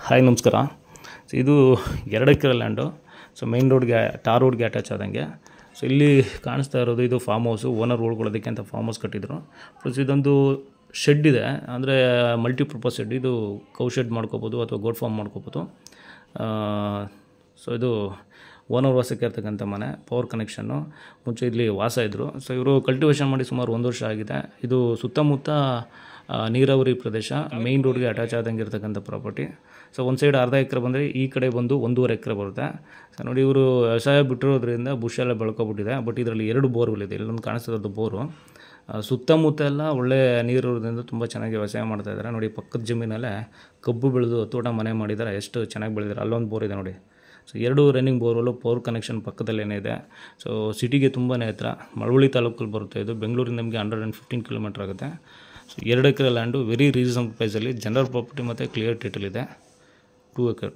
Hi ನಮಸ್ಕಾರ. So ಇದು 2 acre land. So main ರೋಡ್ಗೆ ಟಾರ್ ರೋಡ್ಗೆ ಅಟ್ಯಾಚ್ ಆದಂಗೆ. ಸೊ ಇಲ್ಲಿ ಕಾಣಿಸ್ತಾ ಇರೋದು ಇದು ಫಾರ್ಮ್ ಹೌಸು. ಓನರ್ ಉಳ್ಕೊಳ್ಳೋದಕ್ಕೆ ಅಂತ ಫಾರ್ಮ್ ಹೌಸ್ ಕಟ್ಟಿದ್ರು. ಪ್ಲಸ್ ಇದೊಂದು ಶೆಡ್ ಇದೆ, ಅಂದರೆ ಮಲ್ಟಿಪರ್ಪಸ್ ಶೆಡ್. ಇದು ಕೌ ಶೆಡ್ ಮಾಡ್ಕೋಬೋದು ಅಥವಾ ಗೋಟ್ ಫಾರ್ಮ್ ಮಾಡ್ಕೋಬೋದು. ಸೊ ಇದು ಓನರ್ ವಾಸಕ್ಕೆ ಇರ್ತಕ್ಕಂಥ ಮನೆ, ಪವರ್ ಕನೆಕ್ಷನ್ನು. ಮುಂಚೆ ಇಲ್ಲಿ ವಾಸ ಇದ್ದರು. ಸೊ ಇವರು ಕಲ್ಟಿವೇಷನ್ ಮಾಡಿ ಸುಮಾರು 1 ವರ್ಷ ಆಗಿದೆ. ಇದು ಸುತ್ತಮುತ್ತ ನೀರಾವರಿ ಪ್ರದೇಶ, ಮೇಯ್ನ್ ರೋಡ್ಗೆ ಅಟ್ಯಾಚ್ ಆದಂಗೆ ಇರ್ತಕ್ಕಂಥ ಪ್ರಾಪರ್ಟಿ. ಸೊ ಒಂದು ಸೈಡ್ ಅರ್ಧ ಎಕರೆ ಬಂದರೆ ಈ ಕಡೆ ಬಂದು 1.5 ಎಕರೆ ಬರುತ್ತೆ. ಸೊ ನೋಡಿ, ಇವರು ವ್ಯವಸಾಯ ಬಿಟ್ಟಿರೋದ್ರಿಂದ ಬುಷ್ ಎಲ್ಲ ಬೆಳ್ಕೊಬಿಟ್ಟಿದೆ. ಬಟ್ ಇದರಲ್ಲಿ 2 ಬೋರ್ವೆಲ್ ಇದೆ. ಇಲ್ಲೊಂದು ಕಾಣಿಸ್ತಿರೋದು ಬೋರು. ಸುತ್ತಮುತ್ತ ಎಲ್ಲ ಒಳ್ಳೆ ನೀರಿರೋದ್ರಿಂದ ತುಂಬ ಚೆನ್ನಾಗಿ ವ್ಯವಸಾಯ ಮಾಡ್ತಾಯಿದ್ದಾರೆ. ನೋಡಿ, ಪಕ್ಕದ ಜಮೀನಲ್ಲೇ ಕಬ್ಬು ಬೆಳೆದು ತೋಟ ಮನೆ ಮಾಡಿದ್ದಾರೆ. ಎಷ್ಟು ಚೆನ್ನಾಗಿ ಬೆಳೆದಿದ್ದಾರೆ. ಅಲ್ಲೊಂದು ಬೋರ್ ಇದೆ ನೋಡಿ. So 2 running borewell, power connection ಪಕ್ಕದಲ್ಲೇ ಇದೆ. ಸೊ ಸಿಟಿಗೆ ತುಂಬಾ ಹತ್ರ, ಮಳವಳ್ಳಿ ತಾಲೂಕಲ್ಲಿ ಬರುತ್ತೆ. ಇದು ಬೆಂಗಳೂರಿಂದ ನಮಗೆ 115 ಕಿಲೋಮೀಟ್ರ್ ಆಗುತ್ತೆ. So 2 acre land very reasonable ಪ್ರೈಸಲ್ಲಿ ಜನರಲ್ ಪ್ರಾಪರ್ಟಿ ಮತ್ತು ಕ್ಲಿಯರ್ ಟೈಟಲ್ ಇದೆ. 2 ಎಕರೆ.